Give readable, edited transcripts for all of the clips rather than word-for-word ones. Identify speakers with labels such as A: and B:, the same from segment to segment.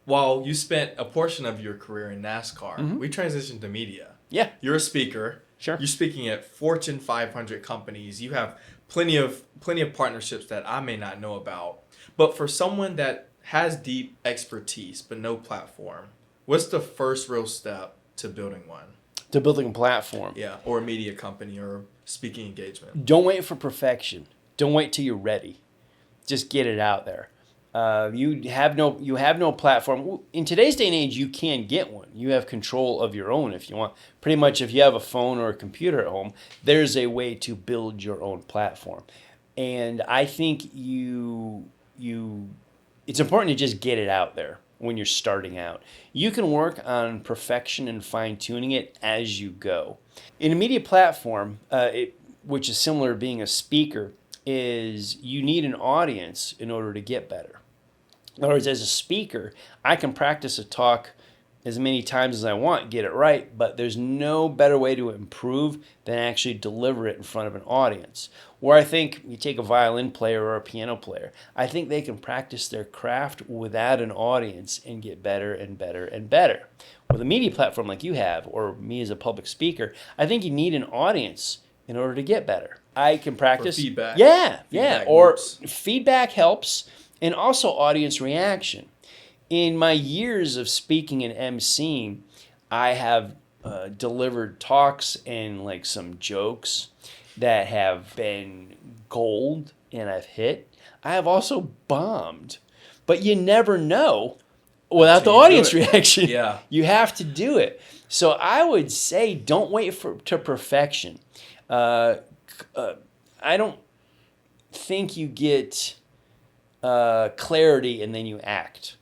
A: while you spent a portion of your career in NASCAR,
B: Mm-hmm.
A: we transitioned to media.
B: Yeah.
A: You're a speaker.
B: Sure.
A: You're speaking at Fortune 500 companies. You have plenty of partnerships that I may not know about. But for someone that has deep expertise but no platform, what's the first real step to building one?
B: To building a platform.
A: Yeah, or a media company or speaking engagement.
B: Don't wait for perfection. Don't wait till you're ready. Just get it out there. You have no platform. In today's day and age, you can get one. You have control of your own if you want. Pretty much if you have a phone or a computer at home, there's a way to build your own platform. And I think it's important to just get it out there when you're starting out. You can work on perfection and fine-tuning it as you go. In a media platform, which is similar to being a speaker, is you need an audience in order to get better. In other words, as a speaker, I can practice a talk as many times as I want, get it right, but there's no better way to improve than actually deliver it in front of an audience. Where I think you take a violin player or a piano player, I think they can practice their craft without an audience and get better and better and better. With a media platform like you have, or me as a public speaker, I think you need an audience in order to get better. I can practice.
A: For feedback.
B: Yeah. Or
A: loops.
B: feedback helps, and also audience reaction. In my years of speaking and emceeing, I have delivered talks and like some jokes that have been gold and I've hit. I have also bombed, but you never know without the audience reaction.
A: Yeah.
B: You have to do it. So I would say don't wait to perfection. I don't think you get clarity and then you act.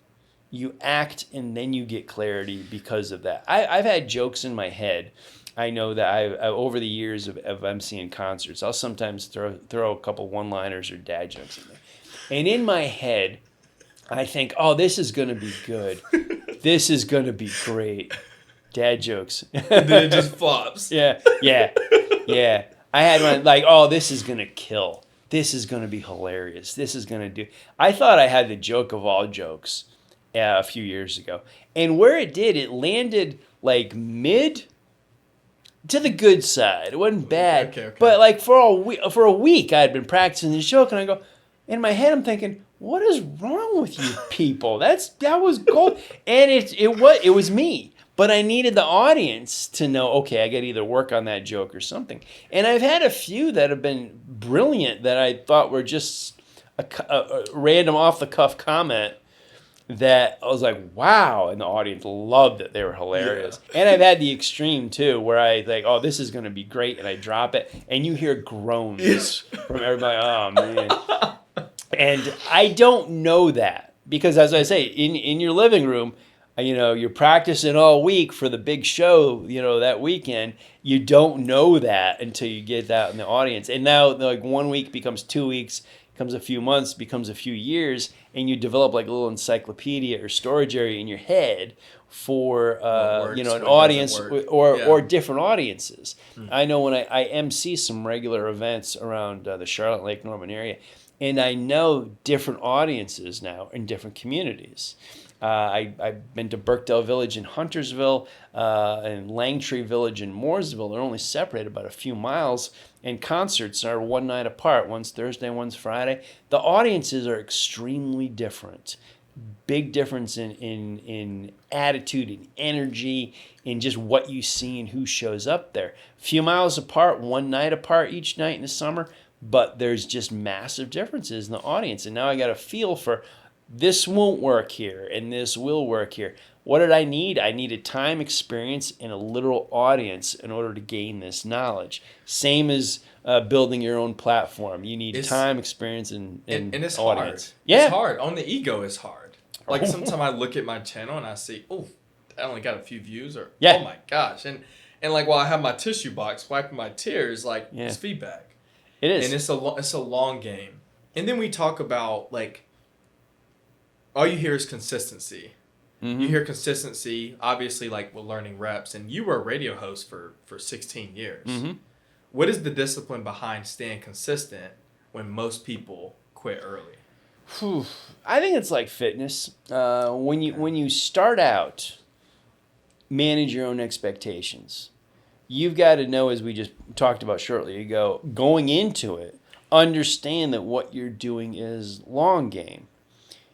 B: You act and then you get clarity because of that. I've had jokes in my head. I know that I over the years of emceeing concerts, I'll sometimes throw a couple one-liners or dad jokes in there. And in my head, I think, oh, this is going to be good. This is going to be great. Dad jokes.
A: And then it just flops.
B: Yeah. I had my, like, oh, this is going to kill. This is going to be hilarious. This is going to do. I thought I had the joke of all jokes a few years ago. And where it did, it landed like mid to the good side. It wasn't bad.
A: Okay.
B: But like for a week, I had been practicing this joke, and I go, in my head, I'm thinking, what is wrong with you people? That was gold. And it was me. But I needed the audience to know, okay, I got to either work on that joke or something. And I've had a few that have been brilliant that I thought were just a random off-the-cuff comment that I was like, wow, and the audience loved it. They were hilarious. Yeah. And I've had the extreme, too, where I think, oh, this is going to be great, and I drop it, and you hear groans from everybody. Oh, man. And I don't know that because, as I say, in your living room, you're practicing all week for the big show, that weekend. You don't know that until you get that in the audience. And now, like, 1 week becomes 2 weeks, becomes a few months, becomes a few years, and you develop like a little encyclopedia or storage area in your head for an audience or different audiences. Mm-hmm. I know when I MC some regular events around the Charlotte Lake Norman area, and I know different audiences now in different communities. I've been to Birkdale Village in Huntersville and Langtree Village in Mooresville. They're only separated about a few miles, and concerts are one night apart. One's Thursday, one's Friday. The audiences are extremely different. Big difference in attitude and energy, in just what you see and who shows up there. A few miles apart, one night apart each night in the summer, but there's just massive differences in the audience. And now I got a feel for this won't work here, and this will work here. What did I need? I needed time, experience, and a literal audience in order to gain this knowledge. Same as building your own platform. You need time, experience, and
A: it's
B: audience.
A: Hard. Yeah. It's hard. On the ego, it's hard. Like sometimes I look at my channel and I see, oh, I only got a few views, or oh my gosh. And like while I have my tissue box wiping my tears, like it's feedback.
B: It is.
A: And it's a long game. And then we talk about like, all you hear is consistency. Mm-hmm. You hear consistency, obviously, like with learning reps. And you were a radio host for 16 years. Mm-hmm. What is the discipline behind staying consistent when most people quit early?
B: I think it's like fitness. When you start out, manage your own expectations. You've got to know, as we just talked about shortly ago, going into it, understand that what you're doing is long game.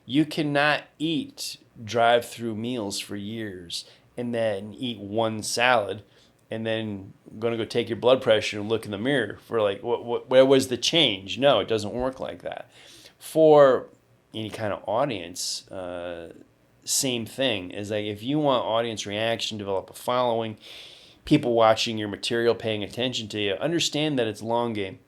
B: You cannot eat drive-through meals for years and then eat one salad and then going to go take your blood pressure and look in the mirror for like, where was the change? No, it doesn't work like that. For any kind of audience, same thing. Is like if you want audience reaction, develop a following, people watching your material, paying attention to you, understand that it's long game.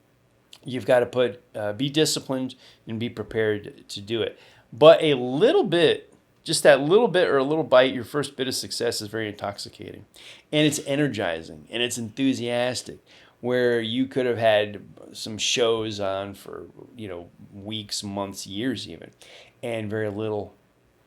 B: You've got to be disciplined and be prepared to do it. But a little bit, just that little bit or a little bite, your first bit of success is very intoxicating. And it's energizing and it's enthusiastic, where you could have had some shows on for, weeks, months, years even, and very little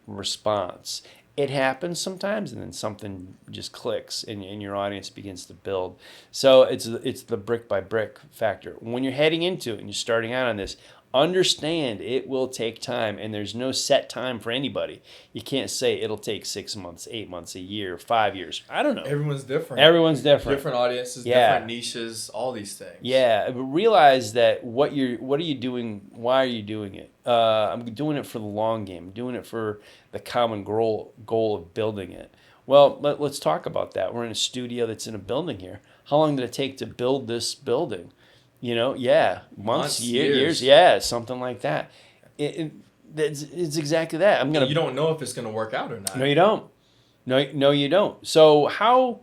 B: response. It happens sometimes, and then something just clicks and your audience begins to build. So it's the brick by brick factor. When you're heading into it and you're starting out on this, understand it will take time, and there's no set time for anybody. You can't say it'll take 6 months, 8 months, a year, 5 years. I don't know.
A: Everyone's different.
B: Different
A: audiences,
B: yeah.
A: Different niches, all these things.
B: Yeah, but realize that what are you doing? Why are you doing it? I'm doing it for the long game. I'm doing it for the common goal of building it. Well, let's talk about that. We're in a studio that's in a building here. How long did it take to build this building? Months, years, yeah, something like that. It's exactly that.
A: You don't know if it's going to work out or not.
B: No, you don't. No, you don't. So how?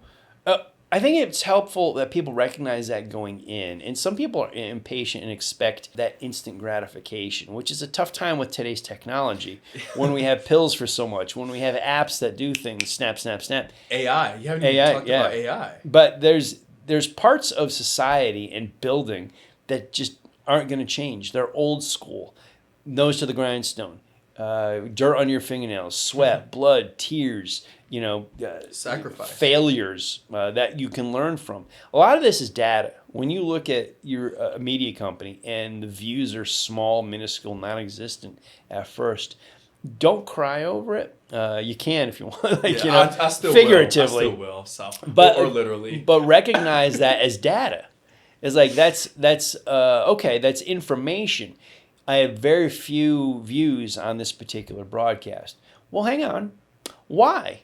B: I think it's helpful that people recognize that going in. And some people are impatient and expect that instant gratification, which is a tough time with today's technology. When we have pills for so much, when we have apps that do things, snap, snap, snap.
A: AI. You haven't even talked about AI.
B: But there's parts of society and building that just aren't going to change. They're old school. Nose to the grindstone. Dirt on your fingernails, sweat, blood, tears,
A: sacrifice,
B: failures that you can learn from. A lot of this is data. When you look at your media company and the views are small, minuscule, non-existent at first, don't cry over it. You can if you want,
A: I still
B: figuratively.
A: Will. I still will, or literally.
B: But recognize that as data. It's like that's okay. That's information. I have very few views on this particular broadcast. Well, hang on. Why?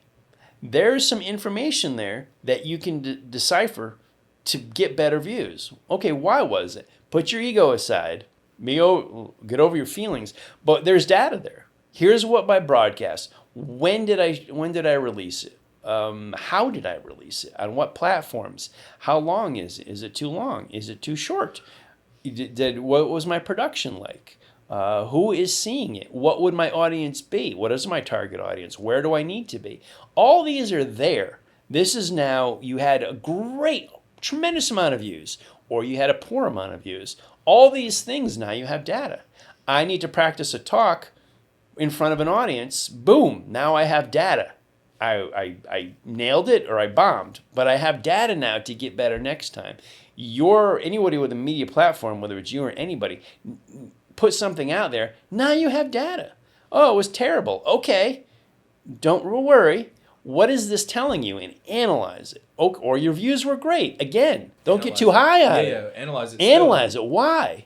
B: There's some information there that you can decipher to get better views. Okay, why was it? Put your ego aside. Get over your feelings. But there's data there. Here's what my broadcast. When did I release it? How did I release it? On what platforms? How long is it? Is it too long? Is it too short? What was my production like? Who is seeing it? What would my audience be? What is my target audience? Where do I need to be? All these are there. This is now, you had a tremendous amount of views, or you had a poor amount of views. All these things, now you have data. I need to practice a talk in front of an audience. Boom, now I have data. I nailed it or I bombed, but I have data now to get better next time. Anybody with a media platform, whether it's you or anybody, put something out there, now you have data. Oh, it was terrible. Okay, don't worry. What is this telling you? And analyze it. Or your views were great. Again, don't get too high on it.
A: Yeah, analyze it.
B: Analyze it. Why?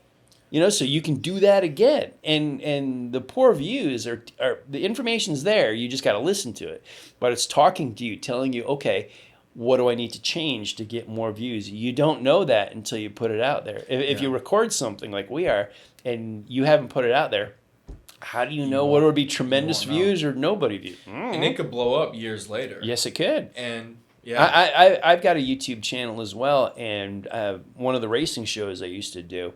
B: So you can do that again. And the poor views are the information's there. You just got to listen to it. But it's talking to you, telling you, okay, what do I need to change to get more views? You don't know that until you put it out there. If you record something like we are and you haven't put it out there, how do you know what would be tremendous views or nobody views?
A: And it could blow up years later.
B: Yes, it could.
A: And
B: I've got a YouTube channel as well, and one of the racing shows I used to do,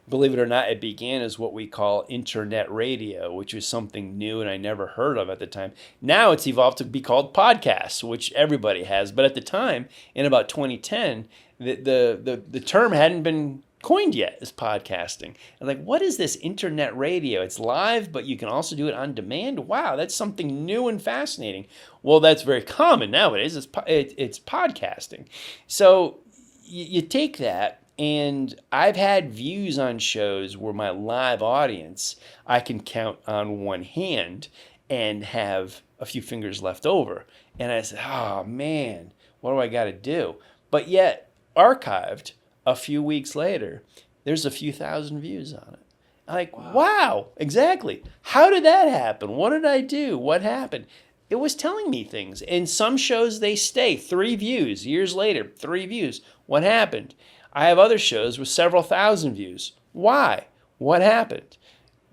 B: believe it or not, it began as what we call internet radio, which was something new and I never heard of at the time. Now it's evolved to be called podcasts, which everybody has. But at the time, in about 2010, the term hadn't been coined yet as podcasting. And like, what is this internet radio? It's live, but you can also do it on demand. Wow, that's something new and fascinating. Well, that's very common nowadays. It's podcasting. So you take that And I've had views on shows where my live audience I can count on one hand and have a few fingers left over. And I said, oh man, what do I got to do? But yet, archived a few weeks later, there's a few thousand views on it. I'm like, wow, exactly. How did that happen? What did I do? What happened? It was telling me things. And some shows, they stay 3 views. Years later, 3 views. What happened? I have other shows with several thousand views. Why? What happened?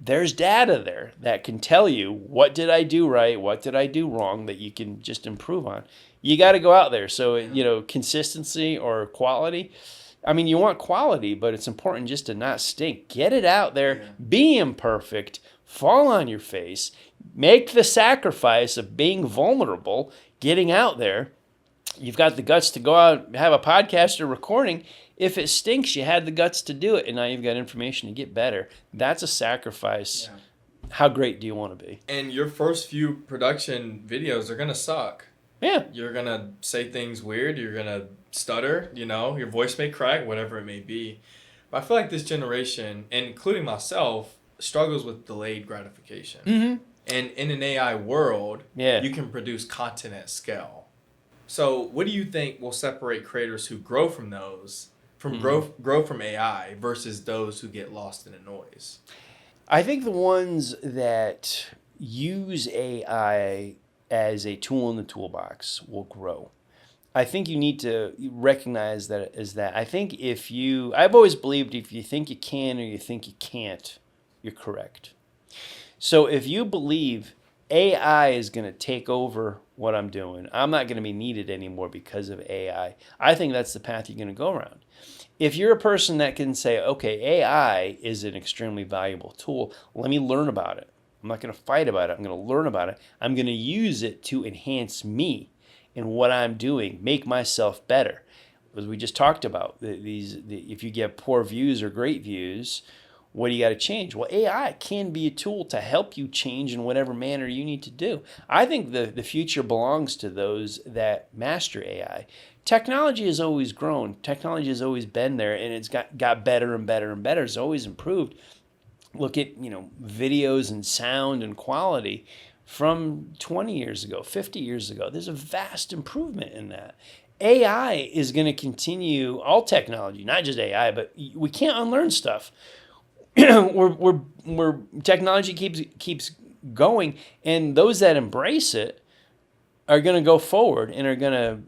B: There's data there that can tell you what did I do right, what did I do wrong that you can just improve on. You got to go out there. So, consistency or quality. I mean, you want quality, but it's important just to not stink. Get it out there. Yeah. Be imperfect. Fall on your face. Make the sacrifice of being vulnerable, getting out there. You've got the guts to go out and have a podcast or recording. If it stinks, you had the guts to do it, and now you've got information to get better. That's a sacrifice. Yeah. How great do you want to be?
A: And your first few production videos are going to suck.
B: Yeah.
A: You're going to say things weird. You're going to stutter, your voice may crack, whatever it may be. But I feel like this generation, and including myself, struggles with delayed gratification.
B: Mm-hmm.
A: And in an AI world,
B: yeah,
A: you can produce content at scale. So what do you think will separate creators who grow from those, grow from AI versus those who get lost in the noise?
B: I think the ones that use AI as a tool in the toolbox will grow. I think you need to recognize that as that. I think I've always believed if you think you can or you think you can't, you're correct. So if you believe AI is going to take over what I'm doing, I'm not going to be needed anymore because of AI, I think that's the path you're going to go around. If you're a person that can say, okay, AI is an extremely valuable tool, let me learn about it. I'm not going to fight about it. I'm going to learn about it. I'm going to use it to enhance me in what I'm doing, make myself better. As we just talked about, if you get poor views or great views, what do you got to change? Well, AI can be a tool to help you change in whatever manner you need to do. I think the future belongs to those that master AI. Technology has always grown. Technology has always been there, and it's got better and better and better. It's always improved. Look at videos and sound and quality from 20 years ago, 50 years ago. There's a vast improvement in that. AI is going to continue, all technology, not just AI, but we can't unlearn stuff. we're technology keeps going, and those that embrace it are going to go forward and are going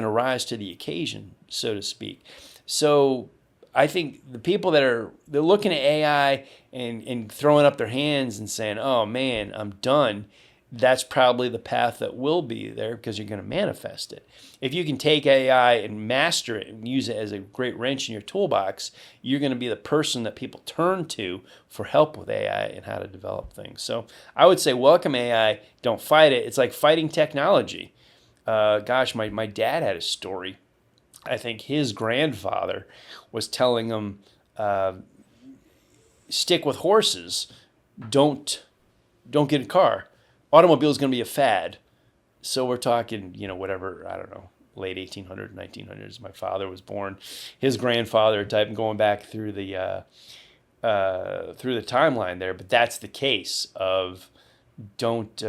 B: to rise to the occasion, so to speak. So I think the people they're looking at AI and throwing up their hands and saying, oh man, I'm done, that's probably the path that will be there because you're going to manifest it. If you can take AI and master it and use it as a great wrench in your toolbox, you're going to be the person that people turn to for help with AI and how to develop things. So I would say welcome AI, don't fight it. It's like fighting technology. My dad had a story. I think his grandfather was telling him, stick with horses, don't get a car. Automobile is going to be a fad. So we're talking, whatever, I don't know, late 1800s, 1900s. My father was born. His grandfather type, going back through the timeline there. But that's the case of don't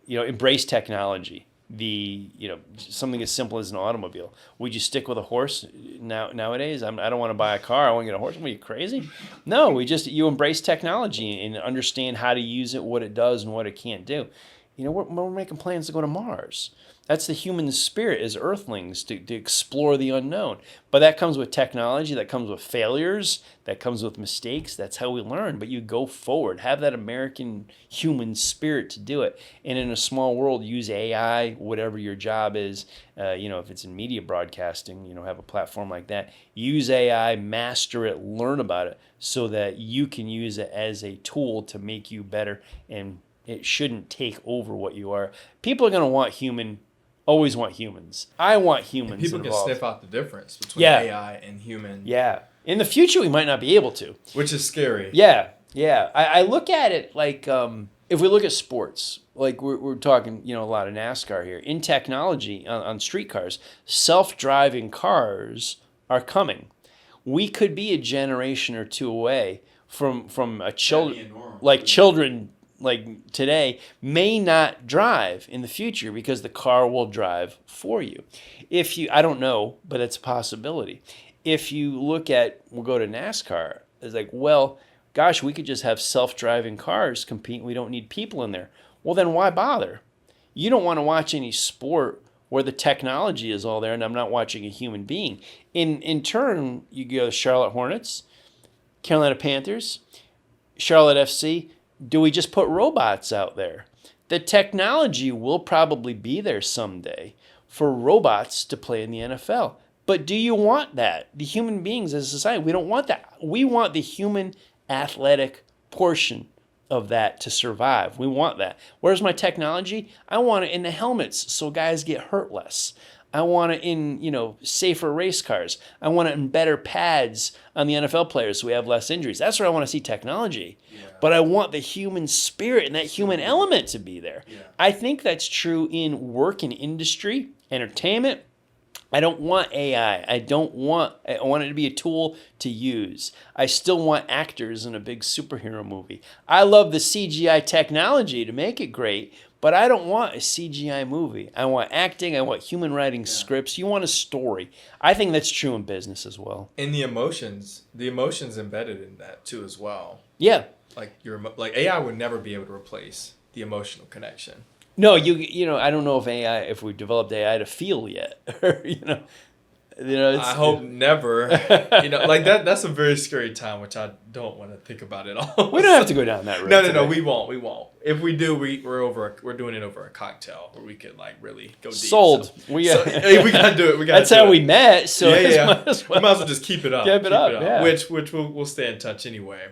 B: embrace technology. Something as simple as an automobile. Would you stick with a horse nowadays? I don't want to buy a car. I want to get a horse. Are you crazy? No, you embrace technology and understand how to use it, what it does, and what it can't do. We're making plans to go to Mars. That's the human spirit as earthlings, to explore the unknown. But that comes with technology, that comes with failures, that comes with mistakes. That's how we learn. But you go forward. Have that American human spirit to do it. And in a small world, use AI, whatever your job is. If it's in media broadcasting, have a platform like that. Use AI, master it, learn about it so that you can use it as a tool to make you better, and it shouldn't take over what you are. People are going to always want humans. I want humans
A: and people
B: involved.
A: Can sniff out the difference between AI and human.
B: Yeah. In the future, we might not be able to.
A: Which is scary.
B: Yeah. I look at it like, if we look at sports, like we're talking, a lot of NASCAR here. In technology, on streetcars, self-driving cars are coming. We could be a generation or two away from a
A: That'd
B: children
A: be enormous.
B: like children like today may not drive in the future because the car will drive for you. If you, I don't know, but it's a possibility. If you look at, we'll go to NASCAR, it's like, well, gosh, we could just have self-driving cars compete. We don't need people in there. Well, then why bother? You don't want to watch any sport where the technology is all there and I'm not watching a human being. In turn, you go to Charlotte Hornets, Carolina Panthers, Charlotte FC. Do we just put robots out there? The technology will probably be there someday for robots to play in the NFL. But do you want that? The human beings as a society, we don't want that. We want the human athletic portion of that to survive. We want that. Where's my technology? I want it in the helmets so guys get hurt less. I want it in, safer race cars. I want it in better pads on the NFL players so we have less injuries. That's where I want to see technology. Yeah. But I want the human spirit and that human element to be there. Yeah. I think that's true in work and industry, entertainment. I don't want AI. I want it to be a tool to use. I still want actors in a big superhero movie. I love the CGI technology to make it great, but I don't want a CGI movie. I want acting. I want human writing scripts. You want a story. I think that's true in business as well.
A: And the emotions embedded in that too as well.
B: Yeah.
A: Like AI would never be able to replace the emotional connection.
B: No, I don't know if we developed AI to feel yet, or
A: I hope never. That's a very scary time, which I don't want to think about at all.
B: We don't have to go down that road.
A: No, we won't. If we do, we're doing it over a cocktail where we could really go deep.
B: Sold.
A: So we gotta do it.
B: That's how we met. So
A: yeah. We might as well just keep it up.
B: Keep it up. Yeah.
A: Which we'll stay in touch anyway.